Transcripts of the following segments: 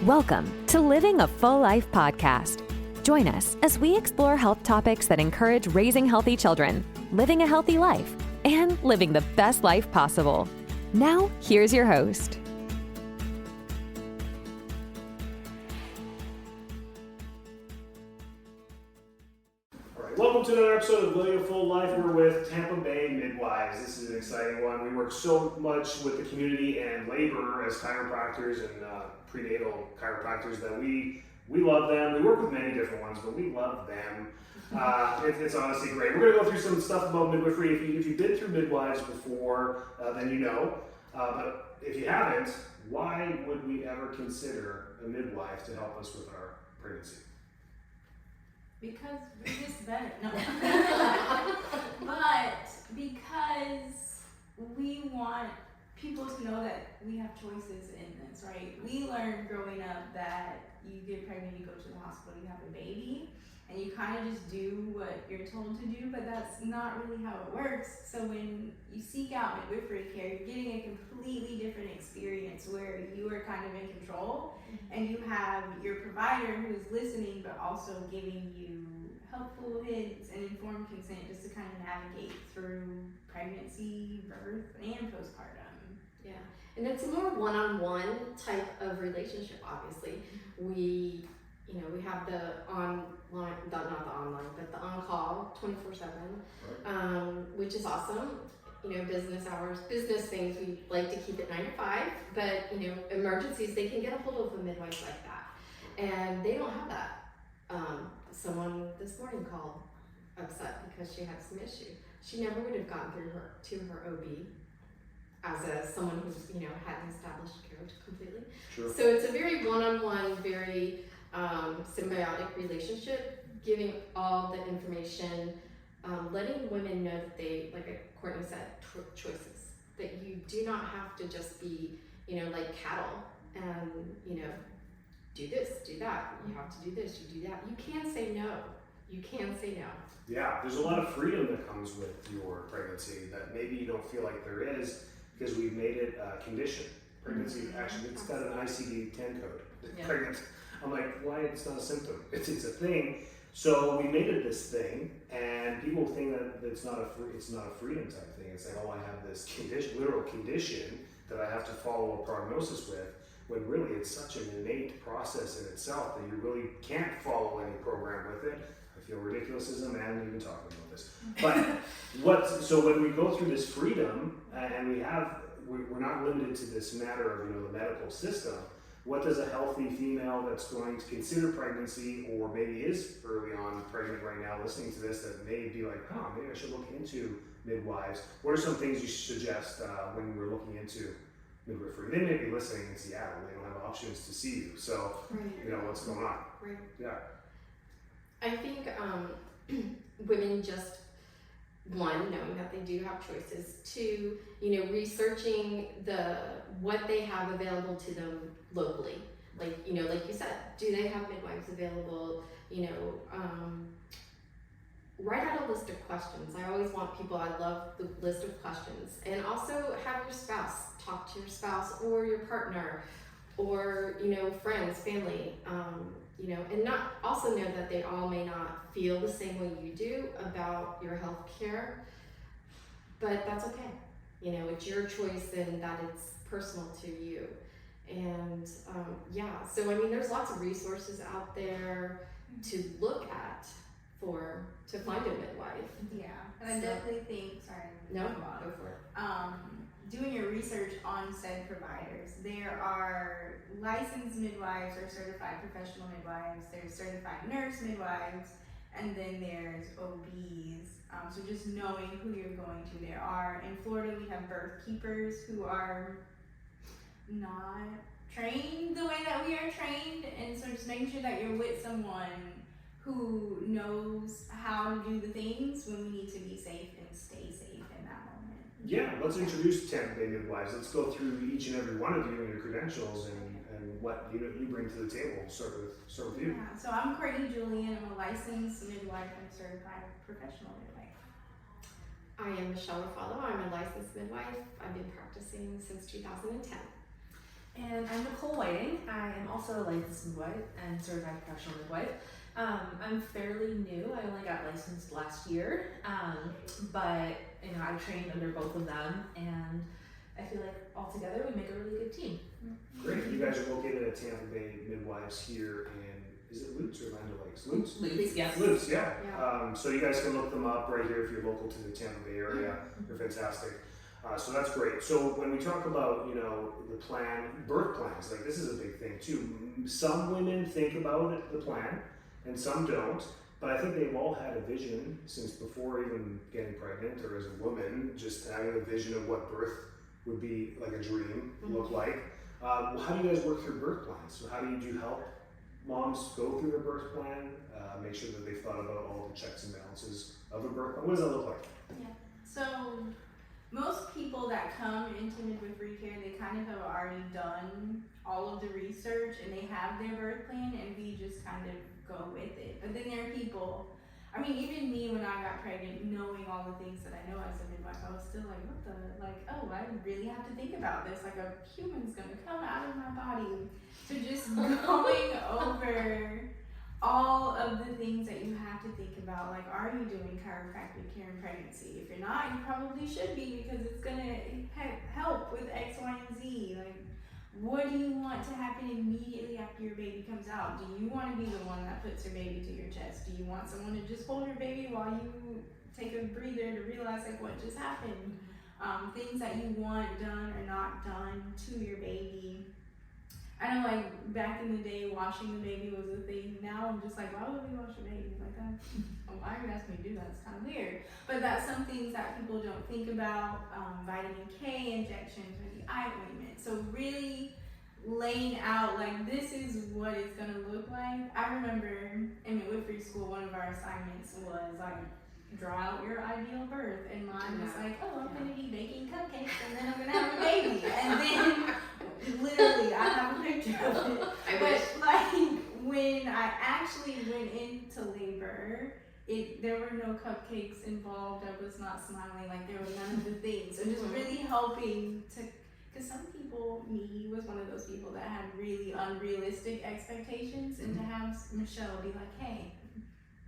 Welcome to Living a Full Life podcast. Join us as we explore health topics that encourage raising healthy children, living a healthy life, and living the best life possible. Now, here's your host. All right, welcome to another episode of Living a Full Life. We're with Tampa Bay Midwives. This is an exciting one. We work so much with the community and labor as chiropractors and prenatal chiropractors that we love them. We work with many different ones, but we love them. It's honestly great. We're going to go through some stuff about midwifery. If you've been through midwives before, then you know. But if you haven't, why would we ever consider a midwife to help us with our pregnancy? Because we're just better. No. But because we want people to know that we have choices in this, right? We learned growing up that you get pregnant, you go to the hospital, you have a baby, and you kind of just do what you're told to do, but that's not really how it works. So when you seek out midwifery care, you're getting a completely different experience where you are kind of in control, and you have your provider who's listening, but also giving you helpful hints and informed consent just to kind of navigate through pregnancy, birth, and postpartum. Yeah, and it's a more one-on-one type of relationship, obviously. We have the online, not the online, but the on-call 24/7, which is awesome. Business hours, business things, we like to keep it 9 to 5, but emergencies, they can get a hold of a midwife like that. And they don't have that. Someone this morning called upset because she had some issue. She never would have gotten through to her OB as someone who's hadn't established care completely. Sure. So it's a very one-on-one, very symbiotic relationship, giving all the information, letting women know that they, like Courtney said, choices. That you do not have to just be, like cattle and, do this, do that. You have to do this, you do that. You can say no. You can say no. Yeah, there's a lot of freedom that comes with your pregnancy that maybe you don't feel like there is because we've made it a condition. Pregnancy, actually, it's got an ICD-10 code. Yeah. Pregnant. I'm like, why? It's not a symptom. It's a thing. So we made it this thing, and people think that it's not a freedom type thing. It's like, oh, I have this condition, literal condition that I have to follow a prognosis with. When really it's such an innate process in itself that you really can't follow any program with it. I feel ridiculous as a man even talking about this. But so when we go through this freedom and we're not limited to this matter of the medical system, what does a healthy female that's going to consider pregnancy or maybe is early on pregnant right now listening to this that may be like, oh, maybe I should look into midwives. What are some things you should suggest when we're looking into midwifery? They may be listening in Seattle. They don't have options to see you. So, what's going on? Right. Yeah. I think women just, one, knowing that they do have choices. Two, researching what they have available to them locally. Like you said, do they have midwives available? Write out a list of questions. I always want people, I love the list of questions. And also have your spouse, talk to your spouse or your partner or, friends, family, and not also know that they all may not feel the same way you do about your health care, but that's okay. It's your choice and that it's personal to you. And so there's lots of resources out there to look at to find a midwife. Yeah, and I definitely think, go for it. Doing your research on said providers. There are licensed midwives or certified professional midwives, there's certified nurse midwives, and then there's OBs. So just knowing who you're going to. In Florida, we have birth keepers who are not trained the way that we are trained, and so just making sure that you're with someone who knows how to do the things when we need to be safe and stay safe in that moment. Yeah, let's introduce Tampa Bay Midwives. Let's go through each and every one of you and your credentials and what you bring to the table. Start with you. Yeah, so I'm Courtney Julian. I'm a licensed midwife and certified professional midwife. I am Michelle. I'm a licensed midwife. I've been practicing since 2010. And I'm Nicole White. exciting. I am also a licensed midwife and certified professional midwife. I'm fairly new. I only got licensed last year, but I trained under both of them, and I feel like all together we make a really good team. Great. You guys are located at Tampa Bay Midwives here in, is it Lutz or Land O'Lakes? Lutz? Lutz, yes. Lutz, yeah. So you guys can look them up right here if you're local to the Tampa Bay area. They're fantastic. So that's great. So when we talk about, the plan, birth plans, like this is a big thing too. Some women think about the plan and some don't, but I think they've all had a vision since before even getting pregnant, or as a woman, just having a vision of what birth would be like, a dream, look like. How do you guys work through birth plans? So how do you help moms go through their birth plan, make sure that they've thought about all the checks and balances of a birth plan? What does that look like? Yeah. So most people that come into midwifery care, they kind of have already done all of the research and they have their birth plan, and we just kind of go with it. But then there are people, even me when I got pregnant, knowing all the things that I know as a midwife, I was still like, I really have to think about this. Like, a human's gonna come out of my body. So just going over all of the things that you have to think about, like, are you doing chiropractic care in pregnancy? If you're not, you probably should be, because it's gonna help with X, Y, and Z. Like, what do you want to happen immediately after your baby comes out? Do you want to be the one that puts your baby to your chest? Do you want someone to just hold your baby while you take a breather to realize like what just happened? Things that you want done or not done to your baby. I know, like, back in the day, washing the baby was a thing. Now I'm just like, why would we wash a baby like that? Why are you asking me to do that? It's kind of weird. But that's some things that people don't think about. Vitamin K injections or the eye ointment. So really laying out, like, this is what it's going to look like. I remember in midwifery school, one of our assignments was, like, draw out your ideal birth. And mine was like, I'm going to be baking cupcakes and then I'm going to have a baby. And then literally, I have a picture of it. But like, when I actually went into labor, there were no cupcakes involved. I was not smiling. Like, there were none of the things. So just really helping to, because some people, me was one of those people that had really unrealistic expectations, and to have Michelle be like, hey,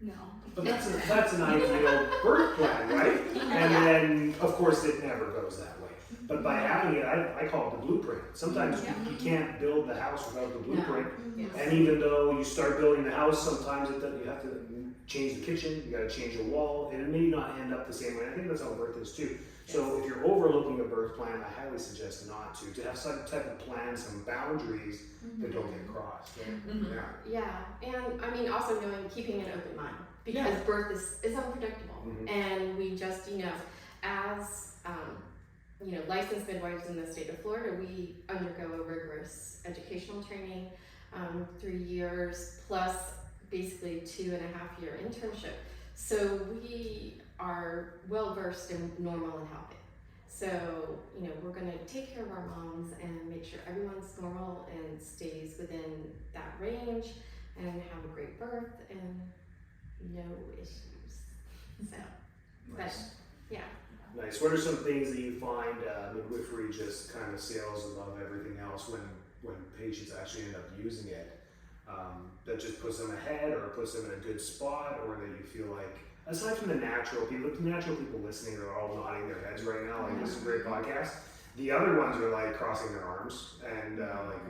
no. But that's an ideal birth plan, right? And then, of course, it never goes that way. But by having it, I call it the blueprint. Sometimes you can't build the house without the blueprint. No. And even though you start building the house, sometimes you have to change the kitchen, you got to change a wall, and it may not end up the same way. I think that's how birth is too. So if you're overlooking a birth plan, I highly suggest not to have some type of plan, some boundaries that don't get crossed. Right? Yeah, and also keeping an open mind, because birth is unpredictable, and we just, as licensed midwives in the state of Florida, we undergo a rigorous educational training, 3 years plus basically 2.5-year internship. So we are well versed in normal and healthy. So, we're going to take care of our moms and make sure everyone's normal and stays within that range and have a great birth and no issues. So, nice. But, Nice. What are some things that you find midwifery just kind of sails above everything else when patients actually end up using it? That just puts them ahead, or puts them in a good spot, or that you feel like, aside from the natural people listening are all nodding their heads right now, like, this is a great podcast. The other ones are like crossing their arms and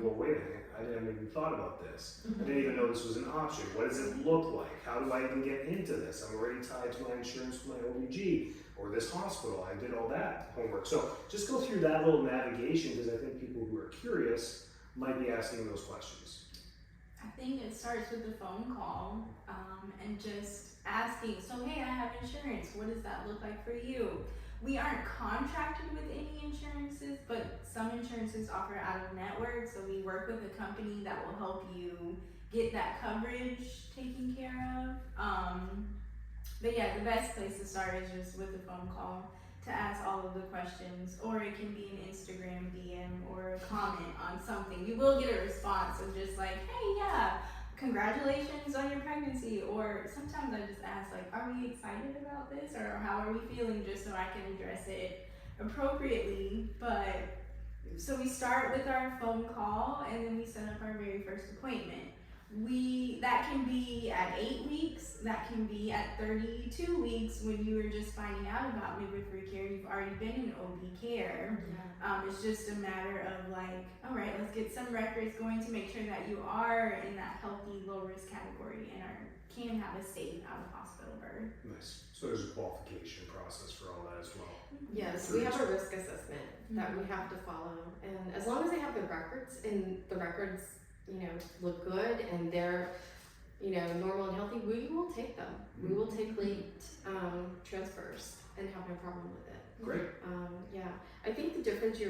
well, wait a minute, I didn't even thought about this. I didn't even know this was an option. What does it look like? How do I even get into this? I'm already tied to my insurance, my OBG, or this hospital. I did all that homework. So just go through that little navigation, because I think people who are curious might be asking those questions. I think it starts with the phone call, and just asking, so hey, I have insurance, what does that look like for you? We aren't contracted with any insurances, but some insurances offer out of network, so we work with a company that will help you get that coverage taken care of. But yeah, the best place to start is just with a phone call to ask all of the questions, or it can be an Instagram DM or a comment on something. You will get a response of just like, hey, congratulations on your pregnancy. Or sometimes I just ask, like, are we excited about this, or how are we feeling, just so I can address it appropriately. But So we start with our phone call, and then we set up our very first appointment. That can be at 8 weeks, that can be at 32 weeks when you were just finding out about midwifery care. You've already been in OB care. It's just a matter of like, all right, let's get some records going to make sure that you are in that healthy low risk category and can have a safe out of hospital birth. Nice. So there's a qualification process for all that as well. Yes, we have a risk assessment that we have to follow, and as long as they have the records and the records, look good and they're, normal and healthy, we will take them. We will take late transfers and have no problem with it. Great. Yeah, I think the difference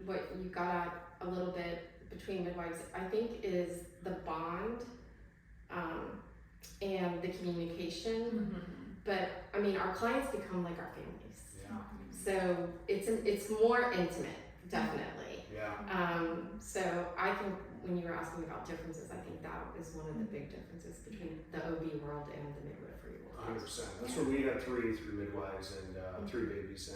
what you got at a little bit between midwives, I think, is the bond and the communication. But I mean, our clients become like our families. Yeah. So it's more intimate, definitely. Yeah. So I think when you were asking about differences, I think that is one of the big differences between the OB world and the midwifery world. 100%. That's what we had three midwives and 3 babies,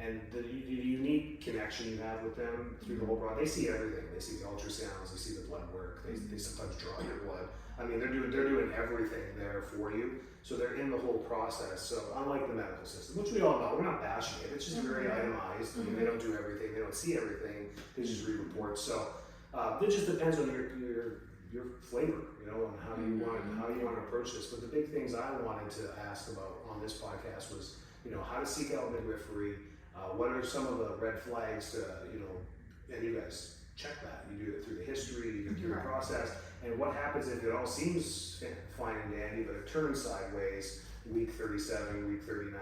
and the unique connection you have with them through the whole process. They see everything. They see the ultrasounds. They see the blood work. They sometimes draw your blood. I mean, they're doing everything there for you. So they're in the whole process. So unlike the medical system, which we all know, we're not bashing it. It's just very itemized. I mean, they don't do everything. They don't see everything. They just read reports. So it just depends on your flavor, and how you want to approach this. But the big things I wanted to ask about on this podcast was, how to seek out midwifery. What are some of the red flags to, and you guys check that. You do it through the history, you go through the process. And what happens if it all seems fine and dandy, but it turns sideways week 37, week 39,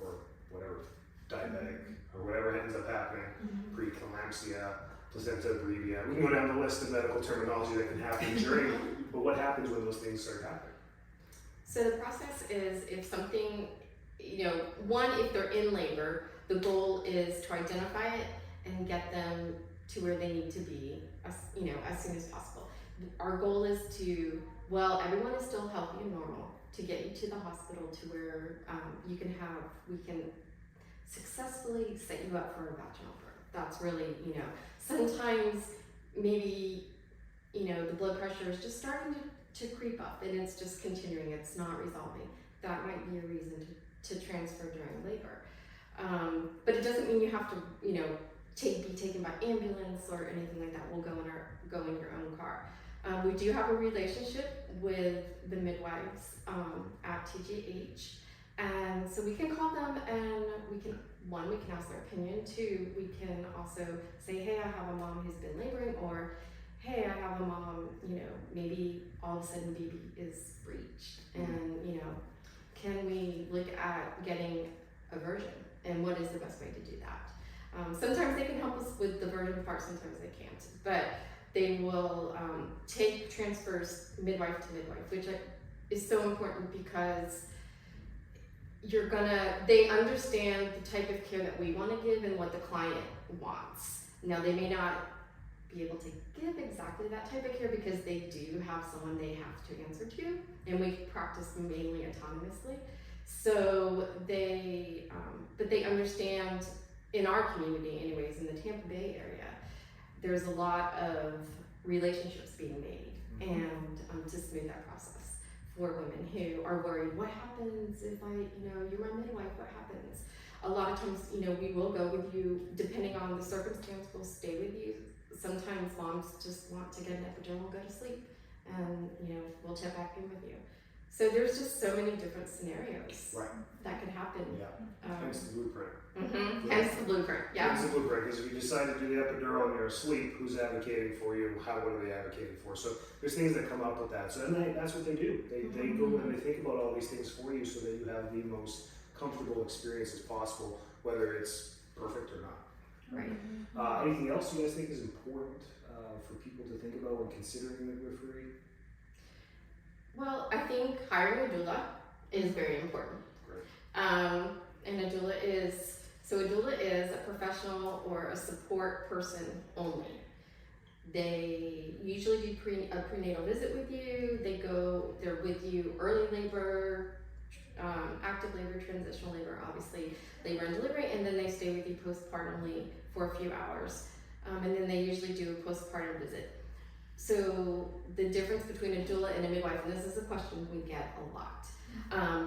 or whatever, diabetic, or whatever ends up happening, preeclampsia, placenta brevia. We can go down the list of medical terminology that can happen during, but what happens when those things start happening? So the process is, if something, if they're in labor, the goal is to identify it and get them to where they need to be as soon as possible. Our goal is to, everyone is still healthy and normal, to get you to the hospital to where we can successfully set you up for a vaginal birth. That's really, sometimes maybe, the blood pressure is just starting to creep up and it's just continuing, it's not resolving. That might be a reason to transfer during labor. But it doesn't mean you have to, be taken by ambulance or anything like that. We'll go in your own car. We do have a relationship with the midwives at TGH, and so we can call them and we can ask their opinion. 2, we can also say, hey, I have a mom who's been laboring, or hey, I have a mom, maybe all of a sudden baby is breached, and can we look at getting a version, and what is the best way to do that? Sometimes they can help us with the version part, sometimes they can't, but they will take transfers midwife to midwife, which is so important because they understand the type of care that we want to give and what the client wants. Now, they may not be able to give exactly that type of care because they do have someone they have to answer to, and we practice mainly autonomously. So but they understand, in our community anyways, in the Tampa Bay area, there's a lot of relationships being made, and to smooth that process for women who are worried, what happens if you're my midwife, what happens? A lot of times, we will go with you, depending on the circumstance, we'll stay with you. Sometimes moms just want to get an epidural, go to sleep, and we'll check back in with you. So there's just so many different scenarios that could happen. Yeah, hence the blueprint. Hence the blueprint, Hence the blueprint, because if you decide to do the epidural and you're asleep, who's advocating for you? What are they advocating for? So there's things that come up with that. So that's what they do. They go and they think about all these things for you so that you have the most comfortable experience as possible, whether it's perfect or not. Right. Anything else you guys think is important for people to think about when considering midwifery? Well, I think hiring a doula is very important. Great. And a doula is a professional or a support person only. They usually do a prenatal visit with you. They're with you early labor, active labor, transitional labor, obviously labor and delivery, and then they stay with you postpartumly for a few hours. and then they usually do a postpartum visit. So the difference between a doula and a midwife, and this is a question we get a lot.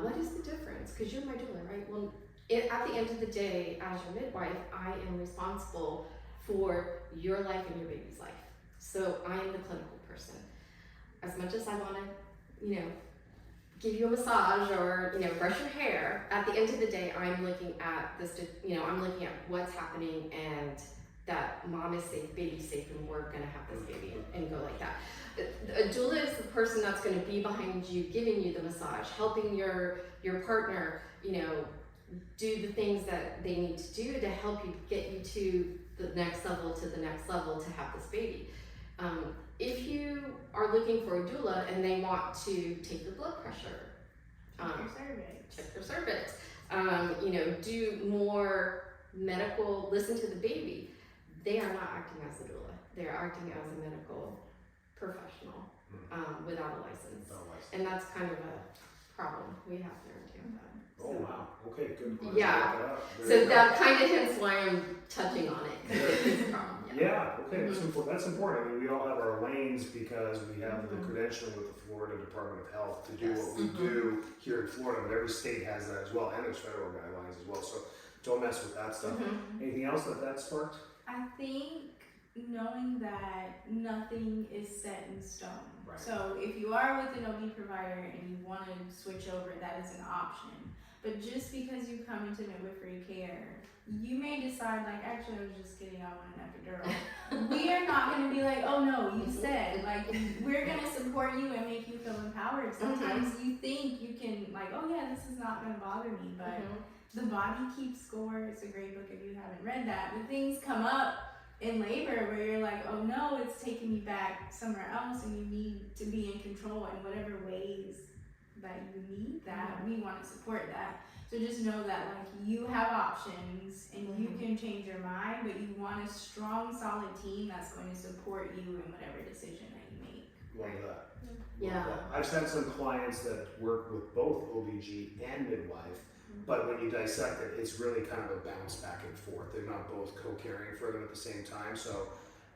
What is the difference? Because you're my doula, right? Well, at the end of the day, as your midwife, I am responsible for your life and your baby's life. So I am the clinical person. As much as I want to, give you a massage or, brush your hair, at the end of the day, I'm looking at this, I'm looking at what's happening and that mom is safe, baby's safe, and we're gonna have this baby and go like that. A doula is the person that's gonna be behind you, giving you the massage, helping your partner, do the things that they need to do to help you get you to the next level to have this baby. If you are looking for a doula and they want to take your blood pressure, check your cervix, do more medical, listen to the baby, they are not acting as a doula. They are acting as a medical professional without a license. And that's kind of a problem we have here in Tampa. Oh, wow. Okay, good. Yeah. So that kind of hence why I'm touching on it, because it's a problem. Yeah, okay, that's important. I mean, we all have our lanes because we have the credentialing with the Florida Department of Health to do what we do here in Florida, but every state has that as well, and there's federal guidelines as well, so don't mess with that stuff. Anything else that sparked? I think knowing that nothing is set in stone. Right. So if you are with an OB provider and you want to switch over, that is an option. But just because you come into midwifery care, you may decide, like, actually, I was just kidding, I want an epidural. We are not going to be like, oh no, you said, like, we're going to support you and make you feel empowered. Sometimes you think you can, like, oh yeah, this is not going to bother me, but the body keeps score. It's a great book if you haven't read that. But things come up in labor where you're like, oh no, it's taking me back somewhere else, and you need to be in control in whatever ways that you need that. We want to support that. So just know that, like, you have options and you can change your mind, but you want a strong, solid team that's going to support you in whatever decision that you make. Love that. Yeah. I've had some clients that work with both OBG and midwife, but when you dissect it, it's really kind of a bounce back and forth. They're not both co-caring for them at the same time. So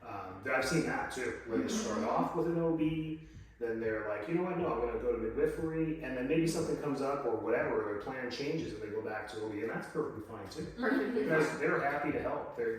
I've seen that too, where they start off with an OB, then they're like, you know what, no, I'm going to go to midwifery, and then maybe something comes up or whatever, their plan changes and they go back to OB, and that's perfectly fine too. Because they're happy to help. They're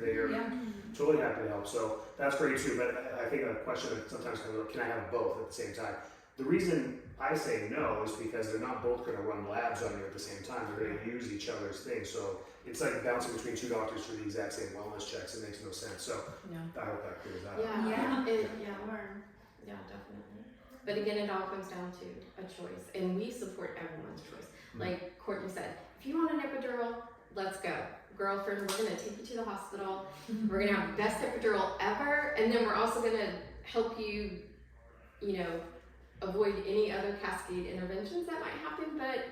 totally happy to help. So that's great too. But I think a question that sometimes comes up, can I have both at the same time? The reason I say no is because they're not both going to run labs on you at the same time. They're going to use each other's things. So it's like bouncing between two doctors for the exact same wellness checks. It makes no sense. So I hope that clears that up. Yeah, definitely. But again, it all comes down to a choice, and we support everyone's choice. Like Courtney said, if you want an epidural, let's go. Girlfriend, we're gonna take you to the hospital. We're gonna have the best epidural ever, and then we're also gonna help you, avoid any other cascade interventions that might happen, but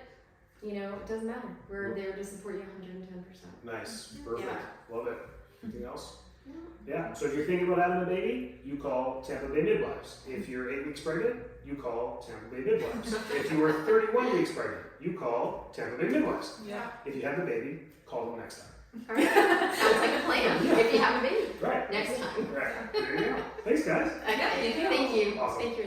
it doesn't matter. We're there to support you 110%. Nice, perfect, love it. Anything else? Yeah, so if you're thinking about having a baby, you call Tampa Bay Midwives. If you're 8 weeks pregnant, you call Tampa Bay Midwives. If you were 31 weeks pregnant, you call Tampa Bay Midwives. Yeah. If you have the baby, call them next time. All right. Sounds like a plan. If you have a baby. Right. Next time. Right. There you go. Thanks, guys. Okay. Thank you. Awesome. Thank you.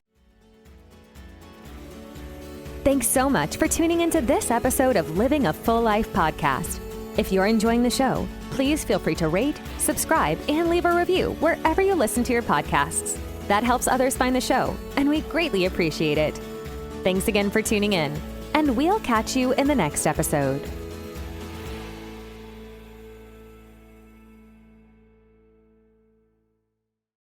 Thanks so much for tuning into this episode of Living a Full Life podcast. If you're enjoying the show, please feel free to rate, subscribe, and leave a review wherever you listen to your podcasts. That helps others find the show, and we greatly appreciate it. Thanks again for tuning in, and we'll catch you in the next episode.